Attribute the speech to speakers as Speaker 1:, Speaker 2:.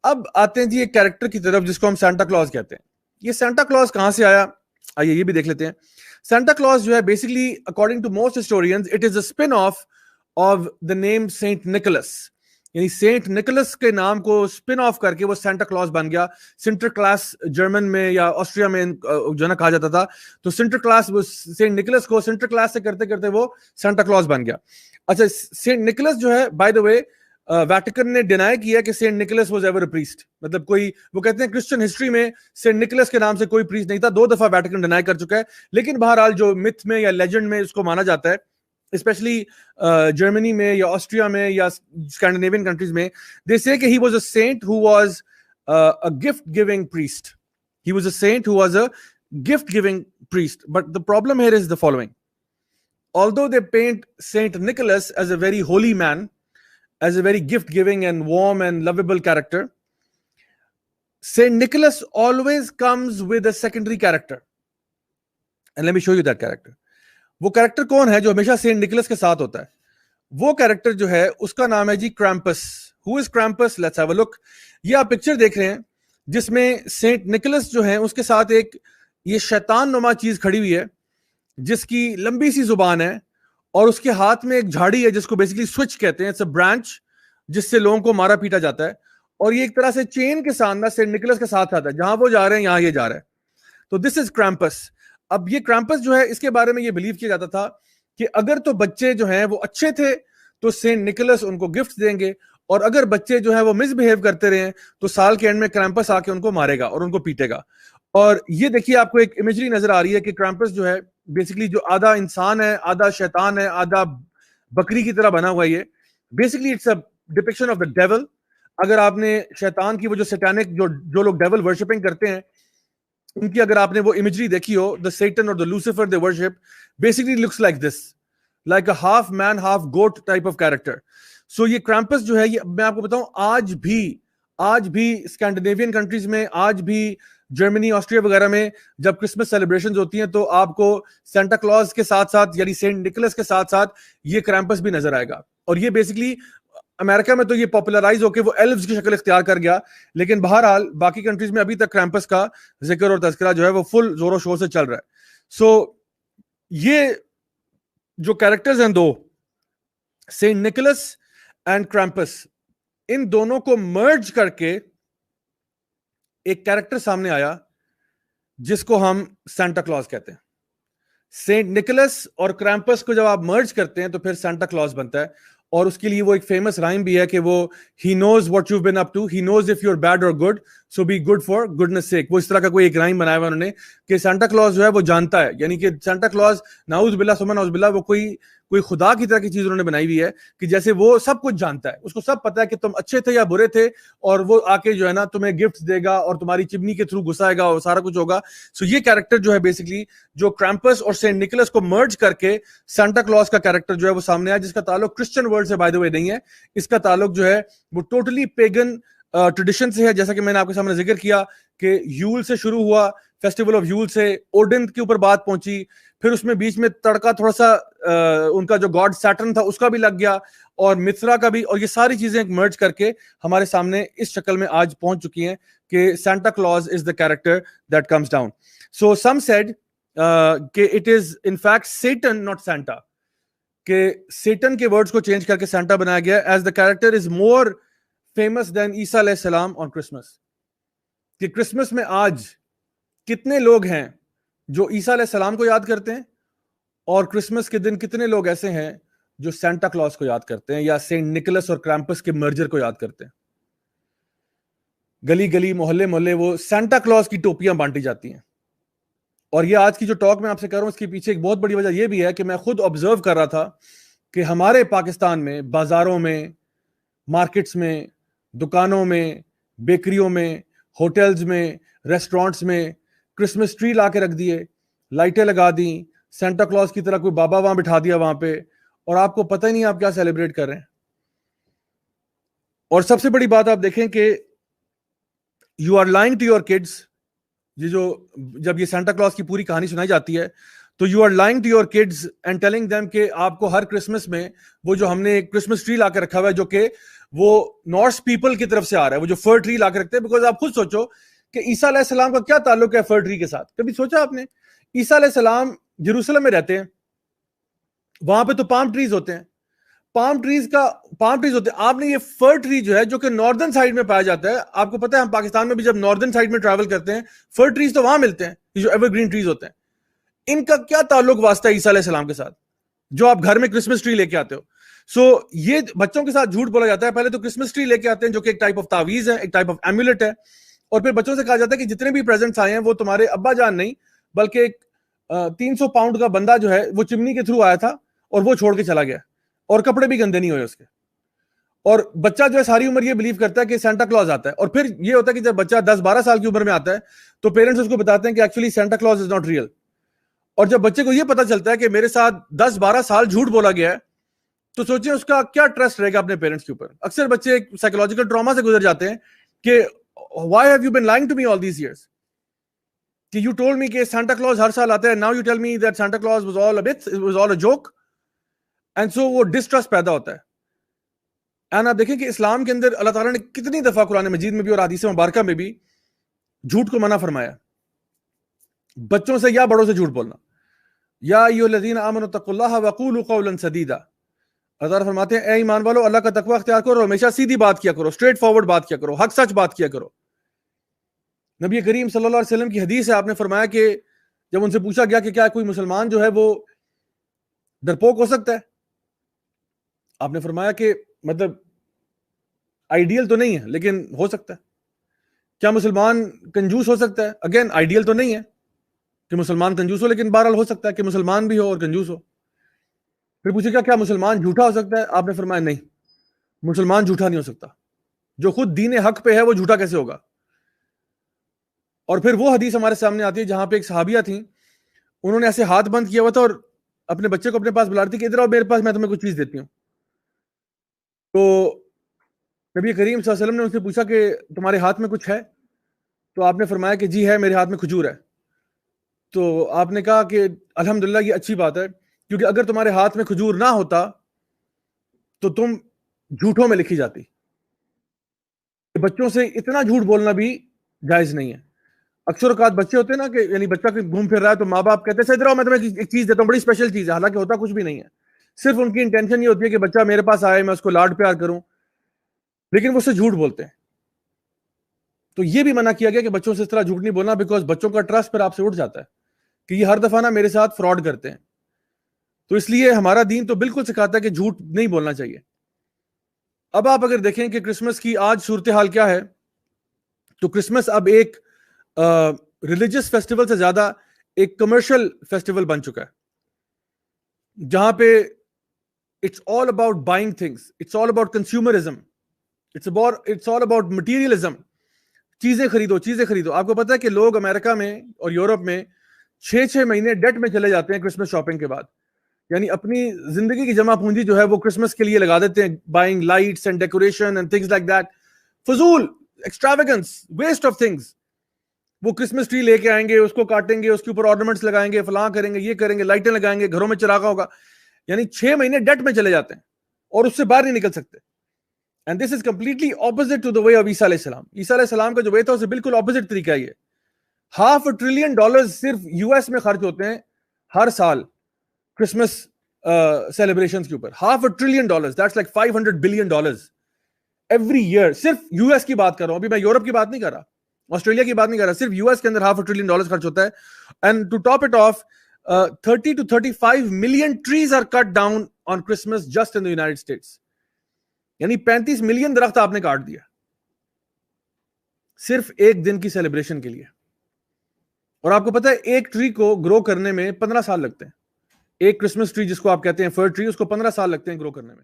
Speaker 1: اب آتے ہیں جی ایک کیریکٹر کی طرف جس کو ہم سینٹا کلوز کہتے ہیں. یہ سینٹا کلوز کہاں سے آیا, آئیے یہ بھی دیکھ لیتے ہیں. سینٹا کلوز جو ہے basically according to most historians it is a spin of the name Saint Nicholas. یعنی سینٹ نکولس کے نام کو اسپن آف کر کے وہ سینٹا کلوز بن گیا. سنٹر کلاس جرمن میں یا آسٹریا میں جو ہے نا کہا جاتا تھا, تو سنٹر کلاس سینٹ نکولس کو سنٹر کلاس سے کرتے کرتے وہ سینٹا کلوز بن گیا. اچھا, سینٹ نکولس جو ہے بائی دا وے ویٹیکن نے ڈینائی کیا کہ Saint Nicholas was ever a priest. مطلب کوئی وہ کہتے ہیں کرسچن ہسٹری میں سینٹ نکولس کے نام سے کوئی پریسٹ نہیں تھا. 2 دفعہ ویٹیکن ڈینائی کر چکا ہے, لیکن بہرحال جو متھ میں یا لیجنڈ میں اس کو مانا جاتا ہے, اسپیشلی جرمنی میں یا آسٹریا میں یا اسکینڈینیوین کنٹریز میں, دے سے کہ he was a saint who was a gift giving priest. He was a saint who was a gift giving priest. But the problem here is the following. Although they paint Saint Nicholas as a very holy man, as a very gift-giving and warm and lovable character, Saint Nicholas always comes with a secondary character. And let me show you that character. وہ character کون ہے جو ہمیشہ Saint Nicholas کے ساتھ ہوتا ہے؟ وہ کریکٹر جو ہے اس کا نام ہے جی کرامپس. Who is Krampus? Let's have a look. یہ آپ پکچر دیکھ رہے ہیں جس میں سینٹ نکولس جو ہے اس کے ساتھ ایک یہ شیطان نما چیز کھڑی ہوئی ہے جس کی لمبی سی زبان ہے, اور اس کے ہاتھ میں ایک جھاڑی ہے جس کو بیسکلی سوئچ کہتے ہیں. اٹس اے برانچ جس سے لوگوں کو مارا پیٹا جاتا ہے, اور یہ ایک طرح سے چین کے ساتھ سینٹ نکولس کے ساتھ آتا ہے, جہاں وہ جا رہے ہیں یہاں یہ جا رہا ہے. تو دس از کرامپس. اب یہ کرامپس جو ہے اس کے بارے میں یہ بلیو کیا جاتا تھا کہ اگر تو بچے جو ہیں وہ اچھے تھے تو سینٹ نکولس ان کو گفٹ دیں گے, اور اگر بچے جو ہیں وہ مس بہیو کرتے رہے تو سال کے اینڈ میں کرامپس آ کے ان کو مارے گا اور ان کو پیٹے گا. اور یہ دیکھیے آپ کو ایک امیجری نظر آ رہی ہے کہ کرامپس جو ہے بیسکلی جو آدھا انسان ہے, آدھا شیطان ہے, آدھا بکری کی طرح بنا ہوا ہے. یہ basically it's a depiction of the devil. اگر آپ نے شیطان کی وہ جو سیٹانک جو لوگ ڈیول ورشپنگ کرتے ہیں ان کی اگر آپ نے وہ امیجری دیکھی ہو, دا سیٹن اور the Lucifer they worship basically looks like this, like a half man half goat type of character. So یہ کرامپس جو ہے یہ میں آپ کو بتاؤں آج بھی اسکینڈینیوین کنٹریز میں, آج بھی جرمنی آسٹریا وغیرہ میں جب کرسمس سیلیبریشنز ہوتی ہیں تو آپ کو سینٹا کلوز کے ساتھ ساتھ یعنی سینٹ نکولس کے ساتھ ساتھ یہ کرامپس بھی نظر آئے گا. اور یہ بیسکلی امریکہ میں تو یہ پاپولرائز ہو کے وہ ایلوز کی شکل اختیار کر گیا, لیکن بہرحال باقی کنٹریز میں ابھی تک کرامپس کا ذکر اور تذکرہ جو ہے وہ فل زور و شور سے چل رہا ہے. سو یہ جو کیریکٹرز ہیں دو, سینٹ نکولس اینڈ کرامپس, ان دونوں کو مرج کر کے ایک کیریکٹر سامنے آیا جس کو ہم سینٹا کلوز کہتے ہیں. سینٹ نکولس اور کرامپس کو جب آپ مرج کرتے ہیں تو پھر سینٹا کلوز بنتا ہے. اور اس کے لیے وہ ایک فیمس رائم بھی ہے کہ وہ he knows what you've been up to, he knows if you're bad or good, so be good for goodness sake. وہ اس طرح کا کوئی ایک رائم بنایا ہوا انہوں نے کہ سینٹا کلوز جو ہے وہ جانتا ہے, یعنی کہ سینٹا کلوز نعوذ باللہ ثم نعوذ باللہ وہ کوئی خدا کی طرح کی چیز انہوں نے بنائی ہوئی ہے کہ جیسے وہ سب کچھ جانتا ہے, اس کو سب پتا ہے کہ تم اچھے تھے یا برے تھے, اور وہ آ کے جو ہے نا تمہیں گفٹ دے گا اور تمہاری چمنی کے تھرو گھسائے گا اور سارا کچھ ہوگا. سو یہ کیریکٹر جو ہے بیسکلی جو کرامپس اور سینٹ نکولس کو مرج کر کے سینٹا کلوز کا کیریکٹر جو ہے وہ سامنے آیا, جس کا تعلق کرسچن ورلڈ سے بائی دی وے نہیں ہے. اس کا تعلق جو ہے وہ ٹوٹلی پیگن ٹریڈیشن سے ہے, جیسا کہ میں نے آپ کے سامنے ذکر کیا کہ یول سے شروع ہوا, فیسٹیول آف یول سے اوڈن کے اوپر بات پہنچی, پھر اس میں بیچ میں تڑکا تھوڑا سا ان کا جو گاڈ سیٹرن تھا اس کا بھی لگ گیا, اور مترا کا بھی, اور یہ ساری چیزیں مرج کر کے ہمارے سامنے اس شکل میں آج پہنچ چکی ہیں کہ Santa Claus is the character that comes down. So some said کہ it is in fact Satan not Santa, کہ سیٹن کے ورڈز کو چینج کر کے سینٹا بنایا گیا, as the character is more famous than عیسیٰ علیہ السلام آن کرسمس. کہ کرسمس میں آج کتنے لوگ ہیں جو عیسیٰ علیہ السلام کو یاد کرتے ہیں, اور کرسمس کے دن کتنے لوگ ایسے ہیں جو سینٹا کلوز کو یاد کرتے ہیں یا سینٹ نکولس اور کرامپس کے مرجر کو یاد کرتے ہیں. گلی گلی محلے محلے وہ سینٹا کلوز کی ٹوپیاں بانٹی جاتی ہیں. اور یہ آج کی جو ٹاک میں آپ سے کر رہا ہوں اس کے پیچھے ایک بہت بڑی وجہ یہ بھی ہے کہ میں خود آبزرو کر رہا تھا کہ ہمارے پاکستان میں بازاروں میں, مارکیٹس میں, دکانوں میں, بیکریوں میں, ہوٹلز میں, ریسٹورانٹس میں کرسمس ٹری لا کے رکھ دیے, لائٹیں لگا دیں, سینٹا کلوز کی طرح کوئی بابا وہاں بٹھا دیا وہاں پہ, اور آپ کو پتہ ہی نہیں آپ کیا سیلیبریٹ کر رہے ہیں. اور سب سے بڑی بات آپ دیکھیں کہ you are lying to your kids. یہ جو جب یہ سینٹا کلوز کی پوری کہانی سنائی جاتی ہے تو you are lying to your kids and telling them کہ آپ کو ہر کرسمس میں وہ جو ہم نے کرسمس ٹری لا کے رکھا ہوا ہے جو کہ وہ نارس پیپل کی طرف سے آ رہا ہے, وہ جو فر ٹری لا کے رکھتے ہیں. بیکاز آپ خود سوچو کہ عیسیٰ علیہ السلام کا کیا تعلق ہے فر ٹری کے ساتھ؟ کبھی سوچا آپ نے؟ عیسیٰ علیہ السلام یروشلم میں رہتے ہیں, وہاں پہ تو پام ٹریز ہوتے ہیں, پام ٹریز ہوتے ہیں. آپ نے یہ فر ٹری جو ہے جو کہ ناردرن سائڈ میں پایا جاتا ہے, آپ کو پتا ہے ہم پاکستان میں بھی جب ناردرن سائڈ میں ٹریول کرتے ہیں فر ٹریز تو وہاں ملتے ہیں, یہ جو ایور گرین ٹریز ہوتے ہیں. ان کا کیا تعلق واسطہ ہے عیسیٰ علیہ السلام کے ساتھ جو آپ گھر میں کرسمس ٹری لے کے آتے ہو؟ سو یہ بچوں کے ساتھ جھوٹ بولا جاتا ہے. پہلے تو کرسمس ٹری لے کے آتے ہیں جو کہ ایک ٹائپ آف تعویذ ہے, ایک ٹائپ آف ایمولیٹ ہے, اور پھر بچوں سے کہا جاتا ہے کہ جتنے بھی پریزنٹس آئے ہیں وہ تمہارے ابا جان نہیں بلکہ ایک 300 پاؤنڈ کا بندہ جو ہے وہ چمنی کے تھرو آیا تھا اور وہ چھوڑ کے چلا گیا, اور کپڑے بھی گندے نہیں ہوئے اس کے. اور بچہ جو ہے ساری عمر یہ بلیو کرتا ہے کہ سینٹا کلوز آتا ہے. اور پھر یہ ہوتا ہے کہ جب بچہ 10-12 سال کی عمر میں آتا ہے تو پیرنٹس اس کو بتاتے ہیں کہ actually Santa Claus is not real. اور جب بچے کو یہ پتا چلتا ہے کہ میرے ساتھ 10-12 سال جھوٹ بولا گیا ہے تو سوچیں اس کا کیا ٹرسٹ رہے گا اپنے پیرنٹس کے اوپر. اکثر بچے ایک سائیکولوجیکل ٹراما سے گزر جاتے ہیں کہ why have you been lying to me all these years, کہ you told me کہ سانتا کلوز ہر سال آتا ہے, now you tell me that Santa Claus was all a bit, it was all a joke. and so وہ distrust پیدا ہوتا ہے. And آپ دیکھیں کہ اسلام کے اندر اللہ تعالیٰ نے کتنی دفعہ قرآن مجید میں بھی اور حدیث مبارکہ میں بھی جھوٹ کو منع فرمایا, بچوں سے یا بڑوں سے جھوٹ بولنا. یا ایھا الذین آمنوا اتقوا اللہ وقولوا قولا سدیدا, اللہ تعالیٰ فرماتے ہیں اے ایمان والو اللہ کا تقوی اختیار کرو اور ہمیشہ سیدھی بات کیا کرو, اسٹریٹ فارورڈ بات کیا کرو, حق سچ بات کیا کرو. نبی کریم صلی اللہ علیہ وسلم کی حدیث ہے, آپ نے فرمایا کہ جب ان سے پوچھا گیا کہ کیا کوئی مسلمان جو ہے وہ ڈرپوک ہو سکتا ہے, آپ نے فرمایا کہ مطلب آئیڈیل تو نہیں ہے لیکن ہو سکتا ہے. کیا مسلمان کنجوس ہو سکتا ہے؟ اگین آئیڈیل تو نہیں ہے کہ مسلمان کنجوس ہو, لیکن بہرحال ہو سکتا ہے کہ مسلمان بھی ہو اور کنجوس ہو. پھر پوچھے کیا مسلمان جھوٹا ہو سکتا ہے؟ آپ نے فرمایا نہیں, مسلمان جھوٹا نہیں ہو سکتا. جو خود دین حق پہ ہے وہ جھوٹا کیسے ہوگا؟ اور پھر وہ حدیث ہمارے سامنے آتی ہے جہاں پہ ایک صحابیہ تھیں, انہوں نے ایسے ہاتھ بند کیا ہوا تھا اور اپنے بچے کو اپنے پاس بلا رہی تھی کہ ادھر آؤ میرے پاس, میں تمہیں کچھ چیز دیتی ہوں. تو نبی کریم صلی اللہ علیہ وسلم نے ان سے پوچھا کہ تمہارے ہاتھ میں کچھ ہے؟ تو آپ نے فرمایا کہ جی ہے, میرے ہاتھ میں کھجور ہے. تو آپ نے کہا کہ الحمدللہ یہ اچھی بات ہے, کیونکہ اگر تمہارے ہاتھ میں کھجور نہ ہوتا تو تم جھوٹوں میں لکھی جاتی. بچوں سے اتنا جھوٹ بولنا بھی جائز نہیں ہے. اکثر اوقات بچے ہوتے ہیں نا کہ یعنی بچہ گھوم پھر رہا ہے تو ماں باپ کہتے ہیں ادھر آؤ میں تمہیں ایک چیز دیتا ہوں, بڑی اسپیشل چیز ہے, حالانکہ ہوتا کچھ بھی نہیں ہے. صرف ان کی انٹینشن یہ ہوتی ہے کہ بچہ میرے پاس آئے, میں اس کو لاڈ پیار کروں, لیکن وہ اس سے جھوٹ بولتے ہیں. تو یہ بھی منع کیا گیا کہ بچوں سے اس طرح جھوٹ نہیں بولنا, بیکاز بچوں کا ٹرسٹ پھر آپ سے اٹھ جاتا ہے کہ یہ ہر دفعہ نا میرے ساتھ فراڈ کرتے ہیں. تو اس لیے ہمارا دین تو بالکل سکھاتا ہے کہ جھوٹ نہیں بولنا چاہیے. اب آپ اگر دیکھیں کہ کرسمس کی آج صورتحال کیا ہے, تو کرسمس اب ایک ریلیجس فیسٹیول سے زیادہ ایک کمرشل فیسٹیول بن چکا ہے, جہاں پہ it's all about buying things, it's all about consumerism, it's all about materialism. چیزیں خریدو, چیزیں خریدو. آپ کو پتا ہے کہ لوگ امریکہ میں اور یورپ میں 6 مہینے ڈیٹ میں چلے جاتے ہیں کرسمس شاپنگ کے بعد, یعنی اپنی زندگی کی جمع پونجی جو ہے وہ کرسمس کے لیے لگا دیتے ہیں, buying lights and decoration and things like that. فضول, ایکسٹراویگنس, ویسٹ آف تھنگس. وہ کرسمس ٹری لے کے آئیں گے, اس کو کاٹیں گے, اس کے اوپر آرنامنٹس لگائیں گے, فلاں کریں گے, یہ کریں گے, لائٹیں لگائیں گے, گھروں میں چراغا ہوگا. یعنی 6 مہینے ڈیٹ میں چلے جاتے ہیں اور اس سے باہر نہیں نکل سکتے. And this is completely opposite to the way of عیسیٰ علیہ السلام. عیسیٰ علیہ السلام کا جو وے تھا اسے بالکل اپوزٹ طریقہ ہے. یہ $500 billion صرف US میں خرچ ہوتے ہیں ہر سال کرسمس سیلیبریشنز کے اوپر. $500 billion, that's like $500 billion every year. صرف US کی بات کر رہا ہوں, ابھی میں یورپ کی بات نہیں کر رہا, آسٹریلیا کی بات نہیں کر رہا, صرف US کے اندر $500 billion خرچ ہوتا ہے. And to top it off, 30 to 35 million trees are cut down on Christmas just in the United States. یعنی 35 ملین درخت آپ نے کاٹ دیا صرف ایک دن کی سیلیبریشن کے لیے. اور آپ کو پتا ہے ایک ٹری کو گرو کرنے میں 15 سال لگتے ہیں. ایک کرسمس ٹری جس کو آپ کہتے ہیں فر ٹری, اس کو 15 سال لگتے ہیں گرو کرنے میں.